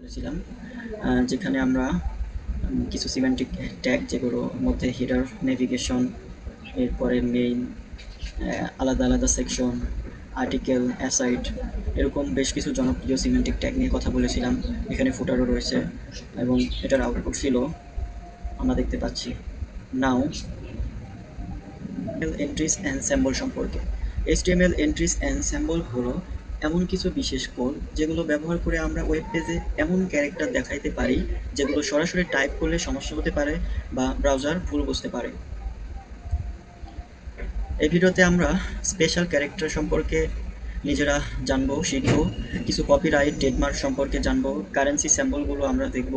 করেছিলাম, যেখানে আমরা কিছু সিমেন্টিক ট্যাগ যেগুলোর মধ্যে হেডার, নেভিগেশন, এরপরে মেইন, আলাদা আলাদা সেকশন, আর্টিকেল, অ্যাসাইড, এরকম বেশ কিছু জনপ্রিয় সিমেন্টিক ট্যাগ নিয়ে কথা বলেছিলাম। এখানে ফুটারও রয়েছে এবং এটার আউটপুট ফিলও আমরা দেখতে পাচ্ছি। নাও এন্ট্রিস অ্যান্ড সিম্বল সম্পর্কে। HTML এন্ট্রিস অ্যান্ড সিম্বল হলো এমন কিছু বিশেষ কোড যেগুলো ব্যবহার করে আমরা ওয়েব পেজে এমন ক্যারেক্টার দেখাইতে পারি যেগুলো সরাসরি টাইপ করলে সমস্যা হতে পারে বা ব্রাউজার ভুল বুঝতে পারে। এই ভিডিওতে আমরা স্পেশাল ক্যারেক্টার সম্পর্কে নিজেরা জানবো, শিখবো, কিছু কপিরাইট, ট্রেডমার্ক সম্পর্কে জানবো, কারেন্সি সিম্বলগুলো আমরা দেখব,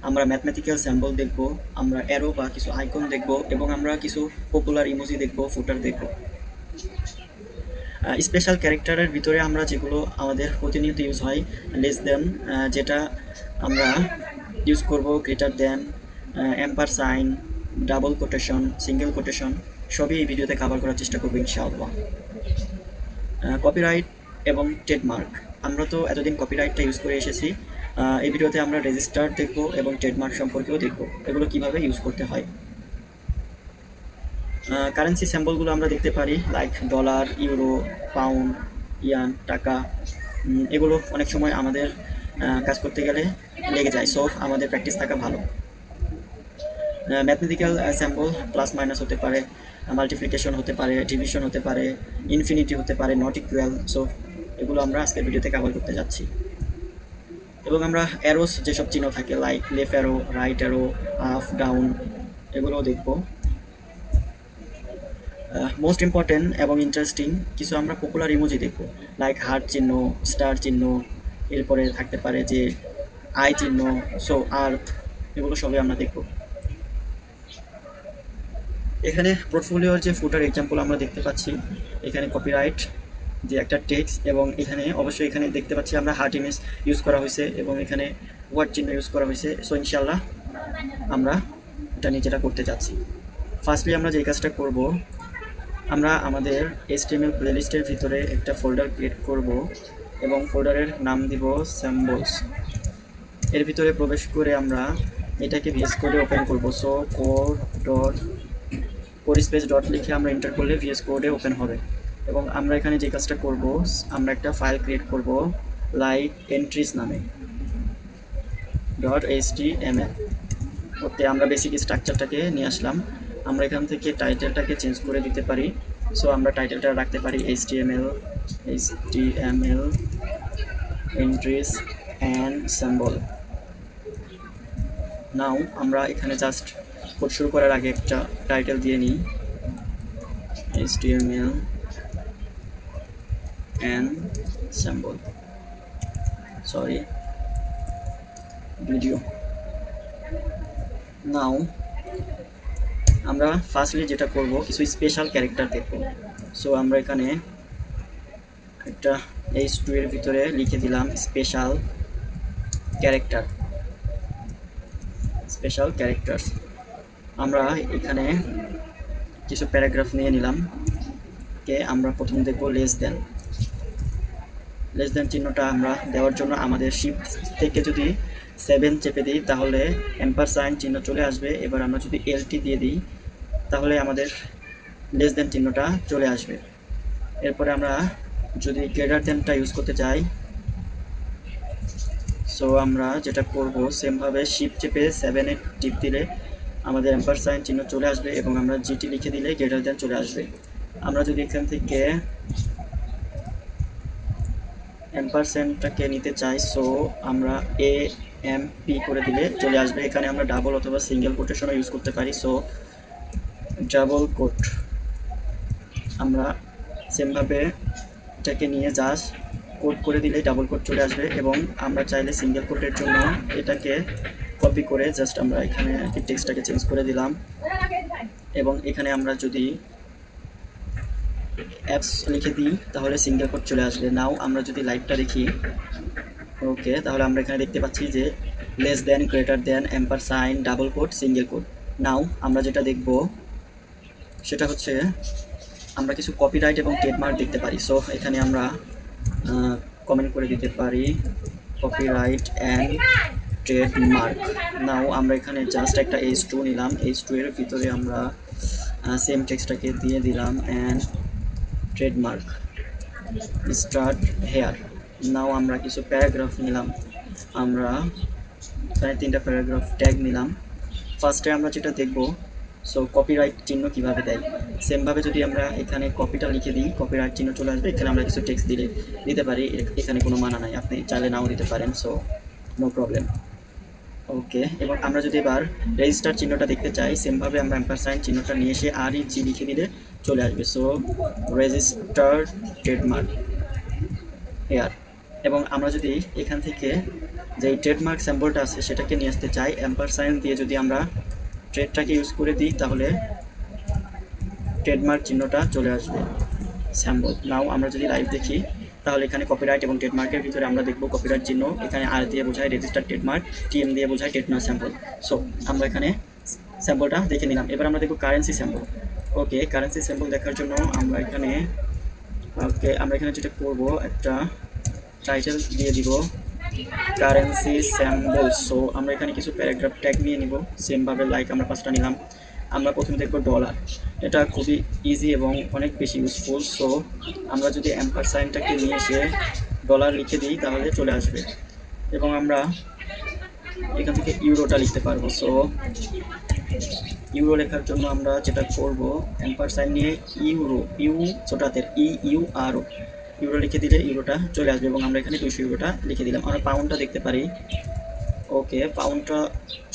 আমরা ম্যাথমেটিক্যাল সিম্বল দেখব, আমরা অ্যারো বা কিছু আইকন দেখব এবং আমরা কিছু পপুলার ইমোজি দেখব, ফুটার দেখব। স্পেশাল ক্যারেক্টারের ভিতরে আমরা যেগুলো আমাদের প্রতিনিয়ত ইউজ হয়, লেস দেন, যেটা আমরা ইউজ করব, greater than, ampersand, double quotation, single quotation, সবই এই ভিডিওতে কভার করার চেষ্টা করবো ইনশাআল্লাহ। কপিরাইট এবং ট্রেডমার্ক, আমরা তো এতদিন কপিরাইটটা ইউজ করে এসেছি। এই ভিডিওতে আমরা রেজিস্টার দেখব এবং ট্রেডমার্ক সম্পর্কেও দেখব, এগুলো কিভাবে ইউজ করতে হয়। কারেন্সি সিম্বলগুলো আমরা দেখতে পারি, লাইক ডলার, ইউরো, পাউন্ড, ইয়ান, টাকা। এগুলো অনেক সময় আমাদের কাজ করতে গেলে লেগে যায়, সো আমাদের প্র্যাকটিস থাকা ভালো। ম্যাথমেটিক্যাল সিম্বল প্লাস মাইনাস হতে পারে, মাল্টিপ্লিকেশন হতে পারে, ডিভিশন হতে পারে, ইনফিনিটি হতে পারে, নট ইকুয়াল। সো এগুলো আমরা আজকের ভিডিওতে কভার করতে যাচ্ছি। এবং আমরা অ্যারোস যেসব চিহ্ন থাকে, like left arrow, right arrow, up, down, এগুলোও দেখব। মোস্ট ইম্পর্টেন্ট এবং ইন্টারেস্টিং কিছু আমরা পপুলার ইমোজি দেখব, লাইক হার্ট চিহ্ন, স্টার চিহ্ন, এরপরে থাকতে পারে যে আই চিহ্ন, সো আর্থ, এগুলো সবই আমরা দেখব। এখানে পোর্টফোলিওর যে ফুটার এক্সাম্পল আমরা দেখতে পাচ্ছি, এখানে কপিরাইট যে একটা টেক্সট, এবং এখানে অবশ্যই এখানে দেখতে পাচ্ছি আমরা হার্ট ইমেজ ইউজ করা হয়েছে এবং এখানে ওয়ার্ড চিহ্ন ইউজ করা হয়েছে। সো ইনশাল্লাহ আমরা এটা নিজেরা করতে যাচ্ছি। ফার্স্টলি আমরা যে কাজটা করব, আমরা আমাদের HTML প্লেলিস্টের ভিতরে একটা ফোল্ডার ক্রিয়েট করব এবং ফোল্ডারের নাম দিব সিম্বলস। এর ভিতরে প্রবেশ করে আমরা এটাকে VS কোডে ওপেন করব। সো কোড স্পেস ডট লিখে আমরা এন্টার করলে VS কোডে ওপেন হবে। এবং আমরা এখানে যে কাজটা করব, আমরা একটা ফাইল ক্রিয়েট করব লাইক এন্ট্রিস নামে .html। ওতে আমরা বেসিক স্ট্রাকচারটাকে নিয়ে আসলাম। আমরা এখান থেকে টাইটেলটাকে চেঞ্জ করে দিতে পারি। সো আমরা টাইটেলটা রাখতে পারি HTML এন্ট্রিস অ্যান্ড সিম্বল। নাও আমরা এখানে জাস্ট কোড শুরু করার আগে একটা টাইটেল দিয়ে নিই, HTML and symbol, sorry video. Now আমরা ফার্স্টলি যেটা করব, কিছু স্পেশাল ক্যারেক্টার দেখব। সো আমরা এখানে একটা H2 এর ভিতরে লিখে দিলাম স্পেশাল ক্যারেক্টার্স। আমরা এখানে কিছু প্যারাগ্রাফ নিয়ে নিলাম। কে আমরা প্রথম দেখব লেস দেন চিহ্নটা আমরা দেওয়ার জন্য আমাদের শিফট থেকে যদি 7 চেপে দিই তাহলে এম্পারসাইন চিহ্ন চলে আসবে। এবার আমরা যদি LT দিয়ে দিই তাহলে আমাদের লেস দেন চিহ্নটা চলে আসবে। এরপরে আমরা যদি গ্রেটার দেনটা ইউজ করতে চাই, সো আমরা যেটা করব, সেমভাবে শিফট চেপে 7-এ টিপ দিলে আমাদের এম্পারসাইন চিহ্ন চলে আসবে এবং আমরা GT লিখে দিলে গ্রেটার দেন চলে আসবে। আমরা যদি এখান থেকে এম্পারসেন্টটাকে নিতে চাই, সো আমরা AMP করে দিলে চলে আসবে। এখানে আমরা ডাবল অথবা সিঙ্গেল কোটেশনও ইউজ করতে পারি। সো ডাবল কোট আমরা সেমভাবে এটাকে নিয়ে জাস্ট কোড করে দিলে ডাবল কোট চলে আসবে। এবং আমরা চাইলে সিঙ্গেল কোটের জন্য এটাকে কপি করে জাস্ট আমরা এখানে টেক্সটটাকে চেঞ্জ করে দিলাম এবং এখানে আমরা যদি অ্যাপস লিখে দিই তাহলে সিঙ্গেল কোড চলে আসবে। নাও আমরা যদি লাইভটা দেখি, ওকে, তাহলে আমরা এখানে দেখতে পাচ্ছি যে less than, greater than, ampersand, double quote, single quote. Now আমরা যেটা দেখব সেটা হচ্ছে আমরা কিছু কপিরাইট এবং ট্রেডমার্ক দেখতে পারি। সো এখানে আমরা কমেন্ট করে দিতে পারি কপিরাইট অ্যান্ড ট্রেডমার্ক। নাও আমরা এখানে জাস্ট একটা H2 নিলাম, H2 এর ভিতরে আমরা সেম টেক্সটটাকে দিয়ে দিলাম অ্যান্ড ট্রেডমার্ক স্টার্ট হেয়ার। নাও আমরা কিছু প্যারাগ্রাফ নিলাম, আমরা এখানে 3টা প্যারাগ্রাফ ট্যাগ নিলাম। ফার্স্টে আমরা যেটা দেখব, সো কপিরাইট চিহ্ন কিভাবে দেয়। সেমভাবে যদি আমরা এখানে কপিটা লিখে দিই, কপিরাইট চিহ্ন চলে আসবে। এখানে আমরা কিছু টেক্সট দিতে পারি, এখানে কোনো মানা নাই, আপনি চাইলে নাও দিতে পারেন, সো নো প্রবলেম। ওকে, এবং আমরা যদি এবার রেজিস্টার চিহ্নটা দেখতে চাই, সেমভাবে আমরা অ্যাম্পারসাইন চিহ্নটা নিয়ে এসে REG লিখে দিলে চলে আসবে। So register trademark here. এবং আমরা যদি এখান থেকে যে ট্রেডমার্ক স্যাম্পলটা আছে সেটাকে নিয়ে আসতে চাই, অ্যাম্পারসাইন দিয়ে যদি আমরা ট্রেডটাকে ইউজ করে দিই তাহলে ট্রেডমার্ক চিহ্নটা চলে আসবে স্যাম্পল। নাও আমরা যদি লাইভ দেখি তাহলে এখানে কপিরাইট এবং ট্রেডমার্কের ভিতরে আমরা দেখব কপিরাইট চিহ্ন এখানে R দিয়ে বোঝায় রেজিস্টার ট্রেডমার্ক, TM দিয়ে বোঝায় ট্রেডমার্ক স্যাম্পল। সো আমরা এখানে স্যাম্পলটা দেখে নিলাম। এবার আমরা দেখব কারেন্সি স্যাম্পল। ওকে, কারেন্সি স্যাম্পল দেখার জন্য আমরা এখানে যেটা করব, একটা টাইটেল দিয়ে দিব কারেন্সি স্যাম্পল। সো আমরা এখানে কিছু প্যারাগ্রাফ ট্যাগ নিয়ে নিব, সেমভাবে লাইক আমরা 5টা নিলাম। আমরা প্রথমে দেখব ডলার, এটা খুবই ইজি এবং অনেক বেশি ইউজফুল। সো আমরা যদি অ্যাম্পারসাইনটাকে নিয়ে এসে ডলার লিখে দিই তাহলে চলে আসবে, এবং আমরা এখান থেকে ইউরোটা লিখতে পারবো। সো ইউরো লেখার জন্য আমরা যেটা করব, অ্যাম্পারসাইন নিয়ে ইউ ছোটাতের EURO ইউরো লিখে দিলে ইউরোটা চলে আসবে, এবং আমরা এখানে 200 ইউরোটা লিখে দিলাম। আমরা পাউন্ডটা দেখতে পারি। ওকে, পাউন্ডটা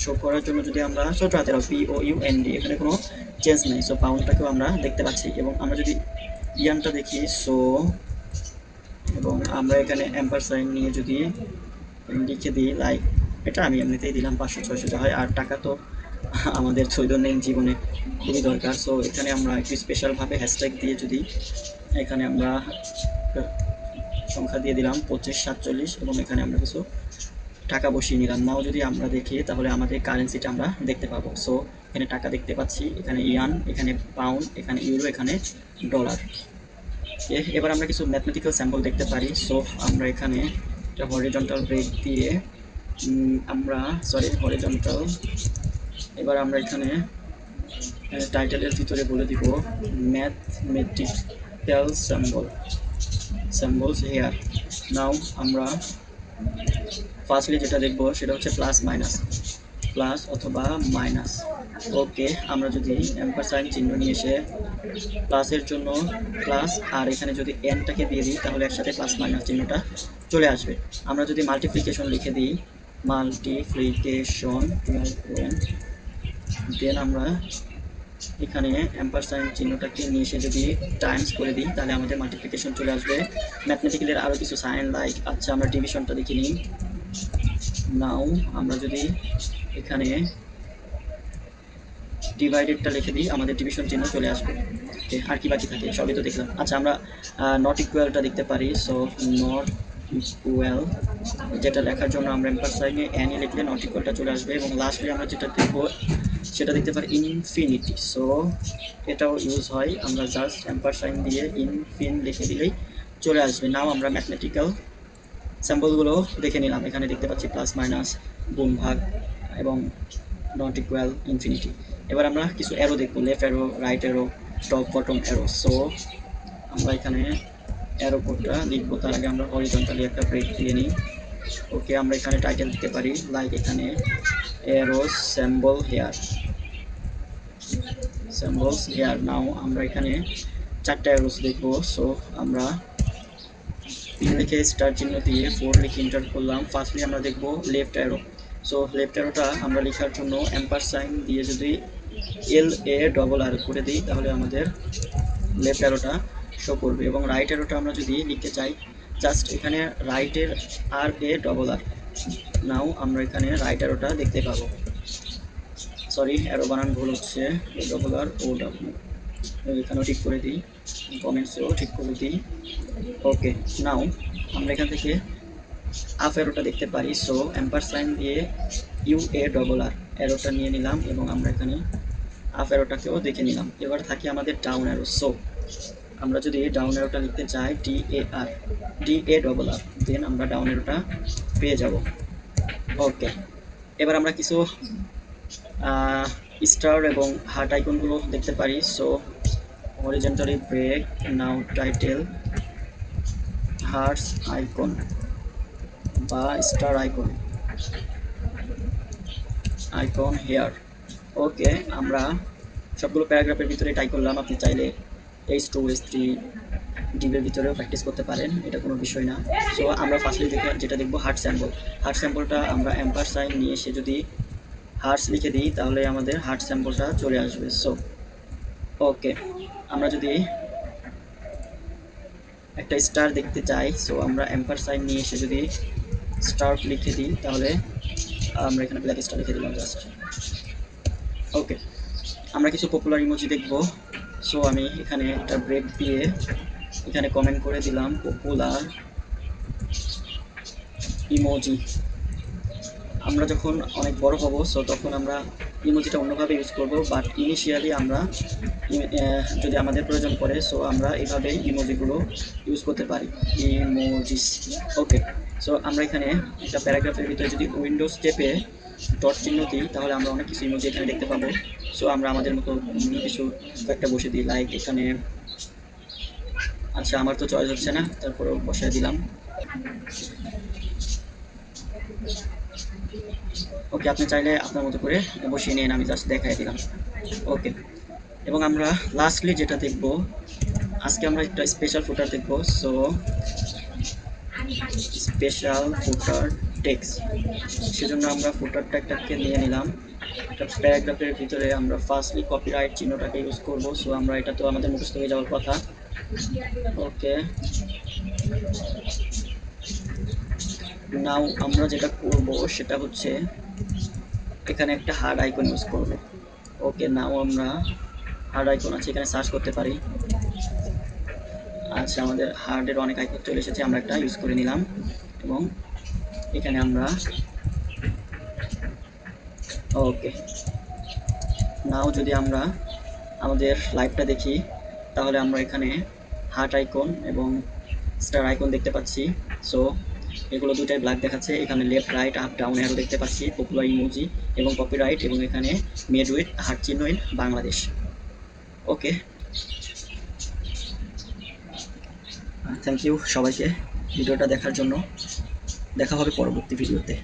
শো করার জন্য যদি আমরা ছোট হাতের POUND, এখানে কোনো চেঞ্জ নেই, সো পাউন্ডটাকেও আমরা দেখতে পাচ্ছি। এবং আমরা যদি ইয়ানটা দেখি, সো এবং আমরা এখানে অ্যাম্পারসাইন নিয়ে যদি লিখে দিই লাইক, এটা আমি এমনিতেই দিলাম 500-600 যা হয়, আর টাকা তো আমাদের দৈনন্দিন জীবনে খুবই দরকার। সো এখানে আমরা একটু স্পেশালভাবে হ্যাশট্যাগ দিয়ে যদি এখানে আমরা সংখ্যা দিয়ে দিলাম 2547, এবং এখানে আমরা কিছু টাকা বসিয়ে নিলাম। নাও যদি আমরা দেখি তাহলে আমাদের কারেন্সিটা আমরা দেখতে পাবো। সো এখানে টাকা দেখতে পাচ্ছি, এখানে ইয়ান, এখানে পাউন্ড, এখানে ইউরো, এখানে ডলার। এবার আমরা কিছু ম্যাথমেটিক্যাল স্যাম্পল দেখতে পারি। সো আমরা এখানে একটা হরিজন্টাল ব্রেক দিয়ে হরিজন্টাল, এবার আমরা এখানে টাইটেলের ভিতরে বলে দিব ম্যাথমেটিক্যাল স্যাম্পলস হেয়ার। নাও আমরা ফার্স্টলি যেটা দেখব সেটা হচ্ছে প্লাস অথবা মাইনাস। ওকে, আমরা যদি অ্যাম্পারসাইন চিহ্ন নিয়ে এসে প্লাসের জন্য প্লাস, আর এখানে যদি এনটাকে দিয়ে দিই তাহলে একসাথে প্লাস মাইনাস চিহ্নটা চলে আসবে। আমরা যদি মাল্টিপ্লিকেশন লিখে দিই, মাল্টিপ্লিকেশন, দেন আমরা এখানে অ্যাম্পারসাইন চিহ্নটাকে নিয়ে এসে যদি টাইমস করে দিই তাহলে আমাদের মাল্টিপ্লিকেশন চলে আসবে। ম্যাথমেটিক্যালের আরও কিছু সাইন লাইক, আচ্ছা আমরা ডিভিশনটা দেখে নিই। নাও আমরা যদি এখানে ডিভাইডেডটা লিখে দিই আমাদের ডিভিশন চিহ্ন চলে আসবে। আর কি বাকি থাকে সবই তো দেখলাম। আচ্ছা, আমরা নট ইকুয়ালটা দেখতে পারি। সো নট ইকুয়াল যেটা লেখার জন্য আমরা অ্যাম্পারসাইনে এন লিখলে নট ইকুয়ালটা চলে আসবে, এবং লাস্টলি আমরা যেটা দেখবো সেটা দেখতে পারি ইনফিনিটি। সো এটাও ইউজ হয়, আমরা জাস্ট অ্যাম্পারসাইন দিয়ে ইনফিন লিখে দিলেই চলে আসবে। নাও আমরা ম্যাথমেটিক্যাল স্যাম্পলগুলো দেখে নিলাম। এখানে দেখতে পাচ্ছি প্লাস মাইনাস, গুণ ভাগ, এবং নট ইকুয়াল, ইনফিনিটি। এবার আমরা কিছু অ্যারো দেখবো, left arrow, right arrow, top bottom arrow. So আমরা এখানে অ্যারো কোডটা লিখবো, তার আগে আমরা হরিজন্টালি একটা ব্রেক দিয়ে নিই। ওকে, আমরা এখানে টাইটেল দিতে পারি লাইক এখানে অ্যারো স্যাম্পলস হেয়ার। নাও আমরা এখানে 4টা অ্যারোস দেখবো। সো আমরা 3 লিখে স্টার চিহ্ন দিয়ে 4 লিখে এন্টার করলাম। ফার্স্টলি আমরা দেখবো লেফট অ্যারো। সো লেফট অ্যারোটা আমরা লেখার জন্য অ্যাম্পারসাইন দিয়ে যদি LARR করে দিই তাহলে আমাদের লেফট অ্যারোটা শো করবে, এবং রাইট অ্যারোটা আমরা যদি লিখতে চাই জাস্ট এখানে রাইটের RARR। নাও আমরা এখানে রাইট অ্যারোটা দেখতে পাবো। সরি, অ্যারো বানান ভুল হচ্ছে, RROW, এখানেও ঠিক করে দিই, কমেন্টসেও ঠিক করে দিই। ওকে, নাও আমরা এখান থেকে আপ অ্যারোটা দেখতে পারি। সো অ্যাম্পারসাইন দিয়ে UARR অ্যারোটা নিয়ে নিলাম, এবং আমরা এখানে আপ অ্যারোটাকেও দেখে নিলাম। এবার থাকি আমাদের ডাউন অ্যারো। সো আমরা যদি ডাউন অ্যারোটা লিখতে চাই DAR দেন আমরা ডাউন অ্যারোটা পেয়ে যাব। ওকে, এবার আমরা কিছু স্টার এবং হার্ট আইকনগুলো দেখতে পারি। সো হরিজন্টালি ব্রেক, নাও টাইটেল, হার্টস আইকন বা স্টার আইকন হেয়ার। ওকে, আমরা সবগুলো প্যারাগ্রাফের ভিতরে টাইপ করলাম। আপনি চাইলে H2 H3 ডিবের ভিতরেও প্র্যাকটিস করতে পারেন, এটা কোনো বিষয় না। সো আমরা ফার্স্টলি যেটা দেখবো হার্ট স্যাম্পলটা আমরা এম্পার সাইন নিয়ে এসে যদি হার্টস লিখে দিই তাহলে আমাদের হার্ট স্যাম্পলটা চলে আসবে। সো ওকে, আমরা যদি একটা স্টার দেখতে চাই, সো আমরা এম্পার সাইন নিয়ে এসে যদি স্টার লিখে দিই তাহলে আমরা এখানে ব্ল্যাক স্টার লিখে দিলাম জাস্ট। ওকে, আমরা কিছু পপুলার ইমোজি দেখব। সো আমি এখানে একটা ব্রেক দিয়ে এখানে কমেন্ট করে দিলাম পপুলার ইমোজি। আমরা যখন অনেক বড় হব সো তখন আমরা ইমোজিটা অন্যভাবে ইউজ করব, বাট ইনিশিয়ালি আমরা যদি আমাদের প্রয়োজন পড়ে সো আমরা এইভাবেই ইমোজিগুলো ইউজ করতে পারি, ইমোজিস। ওকে, সো আমরা এখানে একটা প্যারাগ্রাফের ভিতরে যদি উইন্ডোজ টেপে ডট চিহ্ন দিই তাহলে আমরা অনেক কিছু ইমোজি এখানে দেখতে পাবো। সো আমরা আমাদের মতো কিছু একটা বসে দিই, লাইক এখানে, আচ্ছা আমার তো চয়েস হচ্ছে না, তারপরেও বসায় দিলাম। ওকে, আপনি চাইলে আপনার মতো করে বসিয়ে নিন, আমি জাস্ট দেখাই দিলাম। ওকে, এবং আমরা লাস্টলি যেটা দেখব, আজকে আমরা একটা স্পেশাল ফুটার দেখব। সো স্পেশাল ফুটার টেক্সট, সেজন্য আমরা ফুটারটা একটাকে নিয়ে নিলাম। একটা প্যারাগ্রাফের ভিতরে আমরা ফার্স্টলি কপিরাইট চিহ্নটাকে ইউজ করব। সো আমরা এটা তো আমাদের মুখস্থ হয়ে যাওয়ার কথা। ওকে, নাও আমরা যেটা করব সেটা হচ্ছে এখানে একটা হার্ড আইকন ইউজ করব। ওকে, নাও আমরা হার্ড আইকন আছে এখানে সার্চ করতে পারি। আচ্ছা, আমাদের হার্ডের অনেক আইকন চলে এসেছে, আমরা একটা ইউজ করে নিলাম। এবং এখানে আমরা ওকে, নাও যদি আমরা আমাদের লাইভটা দেখি তাহলে আমরা এখানে হার্ট আইকন এবং স্টার আইকন দেখতে পাচ্ছি। সো এগুলো দুটাই ব্ল্যাক দেখাচ্ছে। এখানে left right up down arrow দেখতে পাচ্ছি, পপুলার ইমোজি এবং কপিরাইট, এবং এখানে মেড উইথ হার্ট চিহ্ন in Bangladesh. Okay, thank you সবাইকে ভিডিওটা দেখার জন্য। দেখা হবে পরবর্তী ভিডিওতে।